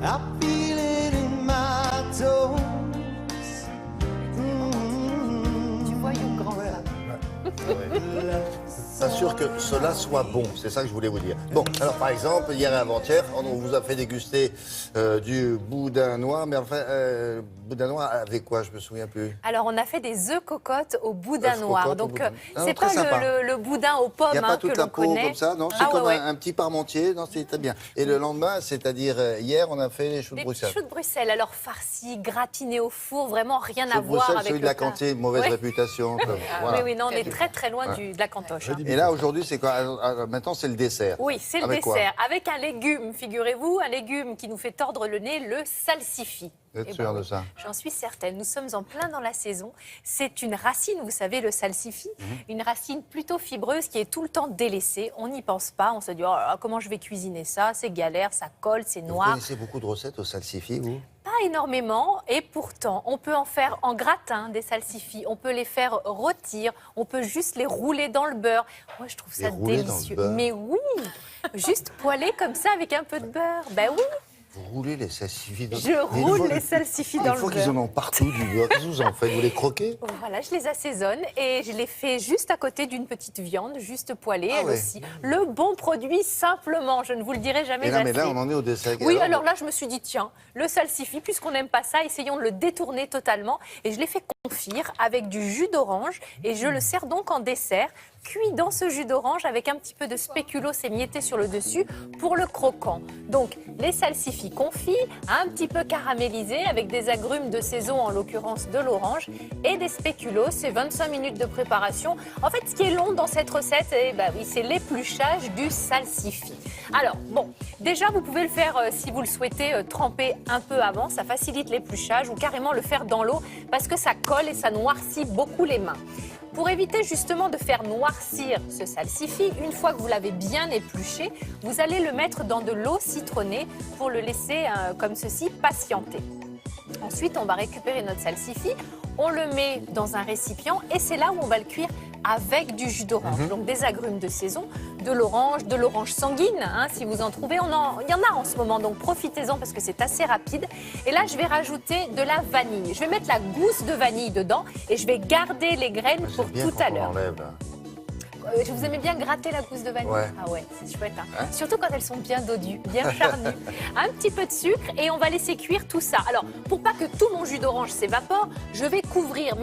I feel it in my toes. Tu vois, Hugh Grant, là. Pas sûr que cela soit bon, c'est ça que je voulais vous dire. Bon, alors par exemple, hier et avant-hier, on vous a fait déguster du boudin noir, mais enfin, boudin noir avec quoi? Je me souviens plus. Alors, on a fait des œufs cocottes au boudin Œufs noir. cocottes au Donc, boudin. c'est très pas sympa. le boudin aux pommes Il n'y a pas que toute la l'on peau connaît. comme ça, non? C'est Ah, comme ouais. un petit parmentier, non? C'est très bien. Et le lendemain, c'est-à-dire hier, on a fait les choux de Les Bruxelles. petits choux de Bruxelles, alors farcis, gratinés au four, vraiment rien à Choux de voir Bruxelles, avec celui de le la plat. cantine, mauvaise Ouais. réputation. Voilà. Oui, oui, non, on est très très loin de la cantoche. Hein. Et là, aujourd'hui, c'est quoi? Maintenant, c'est le dessert. Oui, c'est le Avec quoi? dessert. Avec un légume, figurez-vous, un légume qui nous fait tordre le nez, le salsifis. Vous êtes Eh sûr ben de oui, ça? J'en suis certaine. Nous sommes en plein dans la saison. C'est une racine, vous savez, le salsifis, une racine plutôt fibreuse qui est tout le temps délaissée. On n'y pense pas. On se dit, oh là là, comment je vais cuisiner ça? C'est galère, ça colle, c'est Vous noir. connaissez beaucoup de recettes au salsifis, vous? Pas énormément, et pourtant, on peut en faire en gratin des salsifis, on peut les faire rôtir, on peut juste les rouler dans le beurre. Moi, je trouve ça Les rouler dans le délicieux. beurre? Mais oui, juste poêler comme ça avec un peu de beurre. Ben oui, Vous roulez les salsifis dans... je roule les salsifis dans Il le faut qu'ils beurre. en ont partout du beurre. Qu'est-ce que vous en faites? Vous les croquez? Voilà, je les assaisonne et je les fais juste à côté d'une petite viande, juste poêlée, Ah elle ouais. aussi. Le bon produit, simplement, je ne vous le dirai jamais Et là, assez. mais là, on en est au dessert. Oui, alors là, je me suis dit, tiens, le salsifis, puisqu'on n'aime pas ça, essayons de le détourner totalement. Et je l'ai fait confire avec du jus d'orange et je le sers donc en dessert, cuit dans ce jus d'orange avec un petit peu de spéculoos émietté sur le dessus pour le croquant. Donc, les salsifis confits, un petit peu caramélisés avec des agrumes de saison, en l'occurrence de l'orange, et des spéculoos. C'est 25 minutes de préparation. En fait, ce qui est long dans cette recette, oui, c'est l'épluchage du salsifis. Alors, bon, déjà, vous pouvez le faire, si vous le souhaitez, tremper un peu avant. Ça facilite l'épluchage, ou carrément le faire dans l'eau parce que ça colle et ça noircit beaucoup les mains. Pour éviter justement de faire noircir ce salsifis, une fois que vous l'avez bien épluché, vous allez le mettre dans de l'eau citronnée pour le laisser comme ceci patienter. Ensuite, on va récupérer notre salsifis, on le met dans un récipient et c'est là où on va le cuire avec du jus d'orange, donc des agrumes de saison, de l'orange sanguine, hein, si vous en trouvez. Il y en a en ce moment, donc profitez-en parce que c'est assez rapide. Et là, je vais rajouter de la vanille. Je vais mettre la gousse de vanille dedans et je vais garder les graines pour tout à l'heure. Vous aimez bien gratter la gousse de vanille? Ouais. Ah ouais, c'est chouette. Hein. Surtout quand elles sont bien dodues, bien charnues. Un petit peu de sucre et on va laisser cuire tout ça. Alors, pour pas que tout mon jus d'orange s'évapore, je vais couvrir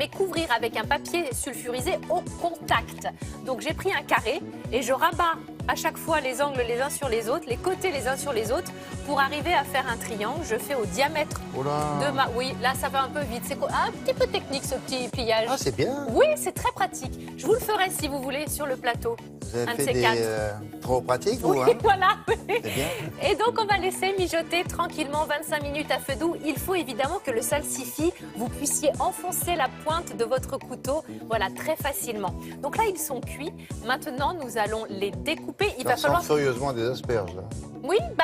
avec un papier sulfurisé au contact. Donc, j'ai pris un carré et je rabats à chaque fois les angles les uns sur les autres, les côtés les uns sur les autres, pour arriver à faire un triangle. Je fais au diamètre de ma... Oui, là, ça va un peu vite. C'est un petit peu technique, ce petit pliage. Ah, c'est bien. Oui, c'est très pratique. Je vous le ferai, si vous voulez, sur le plateau. Vous avez Un de fait ces des quatre. trop pratiques, Oui, vous, hein? voilà. C'est bien. Et donc, on va laisser mijoter tranquillement 25 minutes à feu doux. Il faut évidemment que le salsifis, vous puissiez enfoncer la pointe de votre couteau, voilà, très facilement. Donc là, ils sont cuits. Maintenant, nous allons les découper. Il Ça va ressemble falloir... furieusement à des asperges, là. Oui, bah,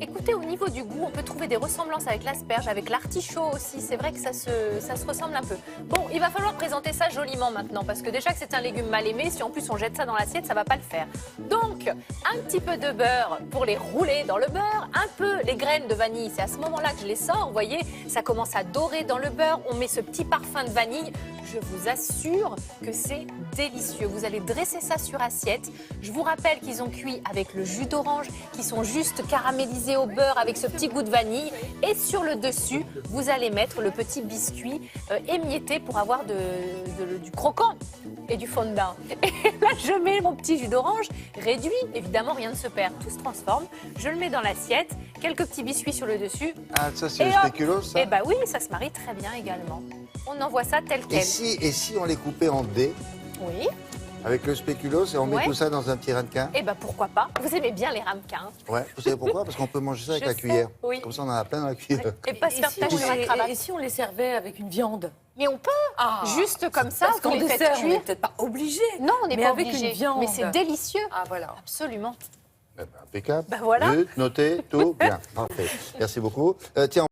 écoutez, au niveau du goût, on peut trouver des ressemblances avec l'asperge, avec l'artichaut aussi. C'est vrai que ça se ressemble un peu. Bon, il va falloir présenter ça joliment maintenant, parce que déjà que c'est un légume mal aimé, si en plus on jette ça dans l'assiette, ça va pas le faire. Donc, un petit peu de beurre pour les rouler dans le beurre, un peu les graines de vanille. C'est à ce moment-là que je les sors, vous voyez, ça commence à dorer dans le beurre. On met ce petit parfum de vanille. Je vous assure que c'est délicieux. Vous allez dresser ça sur assiette. Je vous rappelle qu'ils ont cuit avec le jus d'orange, qui sont juste caramélisés au beurre avec ce petit goût de vanille. Et sur le dessus, vous allez mettre le petit biscuit émietté pour avoir du croquant et du fondant. Et là, je mets mon petit jus d'orange réduit. Évidemment, rien ne se perd, tout se transforme. Je le mets dans l'assiette, quelques petits biscuits sur le dessus. Ah, ça, c'est Et le hop. spéculoos, ça? Eh bien oui, ça se marie très bien également. On envoie ça tel quel. Et si on les coupait en dés, Oui. avec le spéculoos, et on met Ouais. tout ça dans un petit ramequin? Eh bien pourquoi pas. Vous aimez bien les ramequins. Ouais. Vous savez pourquoi? Parce qu'on peut manger ça avec Je la sais, cuillère. oui. Comme ça, on en a plein dans la cuillère. Et pas se faire tacher sur la cravate. Et si on les servait avec une viande? Mais on peut. Juste comme ça, Parce vous qu'en les faites dessert, on n'est cuire. peut-être pas obligé. Non, on n'est mais pas avec obligé. une viande. Mais c'est délicieux. Ah voilà. Absolument. Eh ben, impeccable. Ben voilà. Noté, tout bien. Parfait. Merci beaucoup. Tiens,